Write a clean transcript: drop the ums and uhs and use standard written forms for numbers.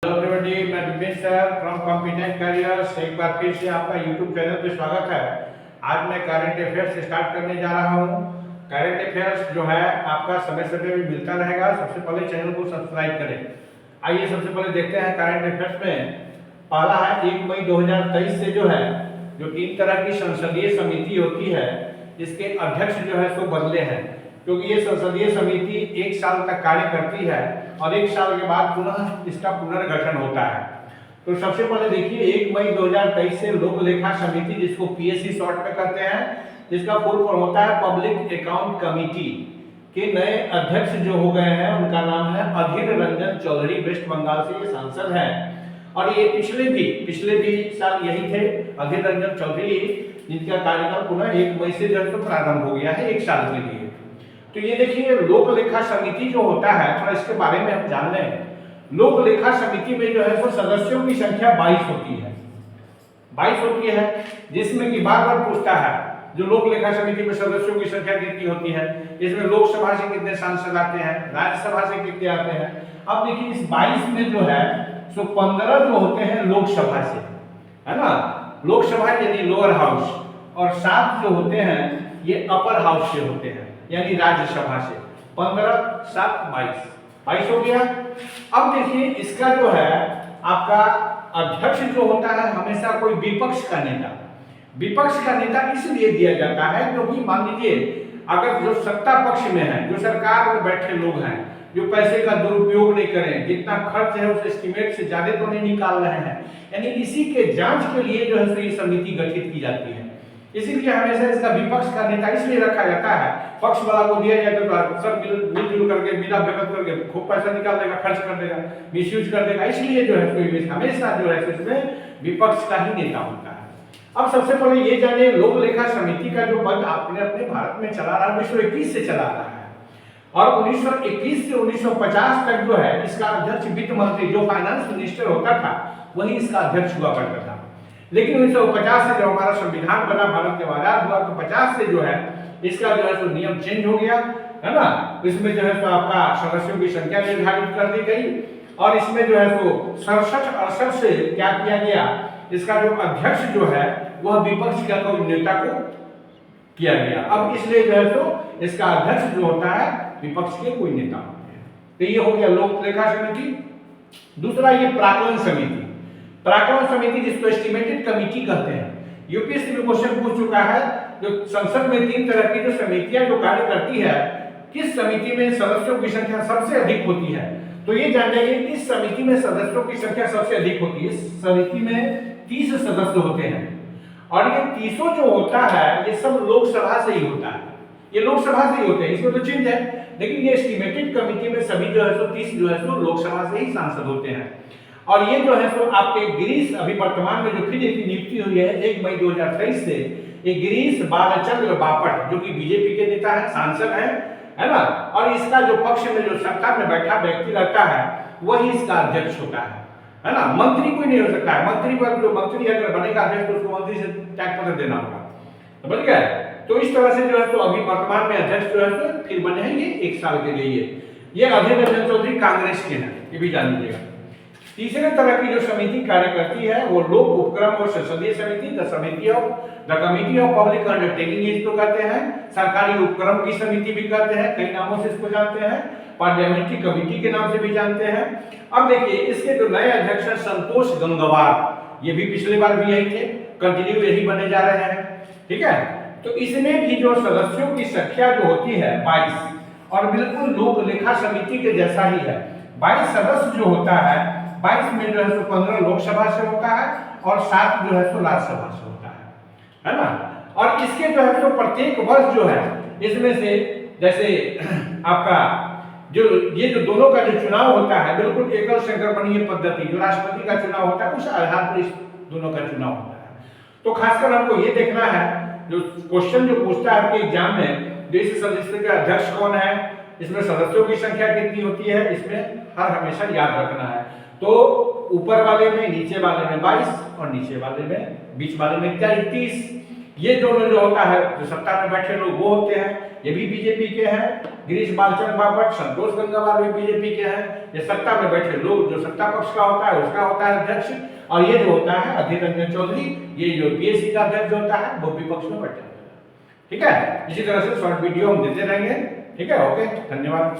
Hello everybody, मैं Vipin sir from competent careers. एक बार फिर से आपका यूट्यूब चैनल पे स्वागत है। आज मैं करंट अफेयर्स स्टार्ट करने जा रहा हूँ। करंट अफेयर्स जो है आपका समय समय में मिलता रहेगा। सबसे पहले चैनल को सब्सक्राइब करें। आइए सबसे पहले देखते हैं करंट अफेयर्स में। पहला है 1 मई 2023 से जो है जो 3 तरह की संसदीय समिति होती है, इसके अध्यक्ष जो है सो बदले हैं, क्योंकि ये संसदीय समिति 1 साल तक कार्य करती है और 1 साल के बाद पुनः इसका पुनर्गठन होता है। तो सबसे पहले देखिए 1 मई 2023 से लोक लेखा समिति, जिसको पीएससी शॉर्ट में कहते हैं, जिसका फुल फॉर्म होता है पब्लिक अकाउंट कमिटी, के नए अध्यक्ष जो हो गए हैं उनका नाम है अधीर रंजन चौधरी। वेस्ट बंगाल से ये सांसद हैं और ये पिछले भी साल यही थे अधीर रंजन चौधरी, जिनका कार्यकाल पुनः 1 मई से जो प्रारंभ हो गया है 1 साल के लिए। तो ये देखिए लोक लेखा समिति जो होता है, थोड़ा इसके बारे में हम जान लें। लोक लेखा समिति में जो है वो सदस्यों की संख्या 22 होती है। 22 होती है, जिसमें कि बार बार पूछता है जो लोक लेखा समिति में सदस्यों की संख्या कितनी होती है, इसमें लोकसभा से कितने सांसद आते हैं, राज्यसभा से कितने आते हैं। अब देखिए इस 22 में जो है सो 15 जो होते हैं लोकसभा से, है ना, लोकसभा यानी लोअर हाउस, और 7 जो होते हैं ये अपर हाउस से होते हैं यानी राज्यसभा से। 15 7 22 हो गया। अब देखिए इसका जो है आपका अध्यक्ष जो होता है हमेशा कोई विपक्ष का नेता इसलिए दिया जाता है क्योंकि मान लीजिए अगर जो सत्ता पक्ष में है, जो सरकार में बैठे लोग हैं, जो पैसे का दुरुपयोग नहीं करें, जितना खर्च है उस एस्टीमेट से ज्यादा तो नहीं निकाल रहे हैं, यानी इसी के जांच के लिए जो है ये समिति गठित की जाती है। इसीलिए हमेशा इसका विपक्ष का नेता इसलिए रखा जाता है, पक्ष वाला को दिया जाए तो सब मिलजुल करके बिना भगत करके खूब पैसा निकाल देगा, खर्च कर देगा, मिसयूज कर देगा। इसलिए जो है हमेशा जो है इसमें विपक्ष का ही नेता होता है। अब सबसे पहले ये जानिए लोक लेखा समिति का जो पद आपने अपने भारत में चला रहा है 1921 से चला रहा है, और 1921 से 1950 तक जो है इसका अध्यक्ष वित्त मंत्री, जो फाइनेंस मिनिस्टर होता था, वही इसका अध्यक्ष हुआ करता था। लेकिन 1950 से जब हमारा संविधान बना, भारत जब आजाद हुआ, तो 50 से जो है इसका जो है तो नियम चेंज हो गया, है ना। इसमें जो है तो आपका सदस्यों की संख्या निर्धारित कर दी गई और इसमें जो है तो 67-68 से क्या किया गया, इसका जो अध्यक्ष जो है वह विपक्ष का कोई नेता को किया गया। अब इसलिए जो है तो इसका अध्यक्ष जो होता है विपक्ष के कोई नेता होते हैं। तो ये हो गया लोक लेखा समिति। दूसरा ये प्राक्कलन समिति जिसको एस्टिमेटेड कमिटी कहते हैं। यूपीएससी में क्वेश्चन पूछ चुका है, जो संसद में 3 तरह की जो समितियां जो कार्य करती है, किस समिति में सदस्यों की संख्या सबसे अधिक होती है। तो ये जान जाइए किस समिति में सदस्यों की संख्या सबसे अधिक होती है। इस समिति में 30 सदस्य होते हैं और ये 30 जो होता है ये सब लोकसभा से ही होता है, ये लोकसभा से ही होते हैं, इसमें तो चेंज है। लेकिन ये एस्टिमेटेड कमिटी में सभी जो है 30 जो है लोकसभा से ही सांसद होते हैं। और ये जो है सो आपके गिरीश, अभी वर्तमान में जो फिर एक नियुक्ति हुई है 1 मई 2023 से, ये गिरीश बालचंद्र बापट, जो कि बीजेपी के नेता है, सांसद है ना। और इसका जो पक्ष में जो सत्ता में बैठा व्यक्ति रहता है वही इसका अध्यक्ष होता है ना। मंत्री कोई नहीं हो सकता है। मंत्री पर जो मंत्री अगर बनेगा अध्यक्ष तो उसको मंत्री से त्याग पत्र देना होगा, समझ गए। तो इस तरह से जो है तो अभी वर्तमान में अध्यक्ष जो है तो फिर बने हैं ये 1 साल के लिए। ये अधीर रंजन चौधरी कांग्रेस के हैं, ये भी जान लीजिएगा। तीसरे तरह की जो समिति कार्य करती है वो लोक उपक्रम और संसदीय समिति, the committee of public undertaking इसको कहते हैं। सरकारी उपक्रम की समिति भी कहते हैं, कई नामों से इसको जानते हैं, पार्लियामेंट्री कमेटी के नाम से भी जानते हैं। अब देखिए इसके जो नए अध्यक्ष हैं संतोष गंगवार, ये भी पिछली बार भी यही थे, कंटिन्यू यही बने जा रहे हैं, ठीक है। तो इसमें भी जो सदस्यों की संख्या जो होती है 22, और बिल्कुल लोक लेखा समिति के जैसा ही है। 22 सदस्य जो होता है, 22 में जो है 15 लोकसभा से होता है और 7 जो है राज्यसभा से होता है ना। और इसके जो है प्रत्येक वर्ष जो है इसमें से जैसे आपका जो ये जो दोनों का जो चुनाव होता है बिल्कुल एकल संक्रमणीय पद्धति, जो राष्ट्रपति का चुनाव होता है उस आधार पर इस दोनों का चुनाव होता है। तो खासकर हमको ये देखना है, जो क्वेश्चन जो पूछता है आपके एग्जाम में, देश सदस्य के अध्यक्ष कौन है, इसमें सदस्यों की संख्या कितनी होती है, इसमें हर हमेशा याद रखना है। तो ऊपर वाले में, नीचे वाले में 22 और नीचे वाले में, बीच वाले में 30, ये दोनों जो होता है, जो सत्ता में बैठे लोग वो होते हैं, ये भी बीजेपी के हैं। गिरीश बालचंद बापट, संतोष गंगवार भी बीजेपी के हैं। ये सत्ता में बैठे लोग, जो सत्ता पक्ष का होता है उसका होता है अध्यक्ष, और ये जो होता है अधीर रंजन चौधरी, ये जो पीएससी का अध्यक्ष होता है वो विपक्ष में बैठा होता है। ठीक है, इसी तरह से शॉर्ट वीडियो हम देते रहेंगे। ठीक है, ओके, धन्यवाद।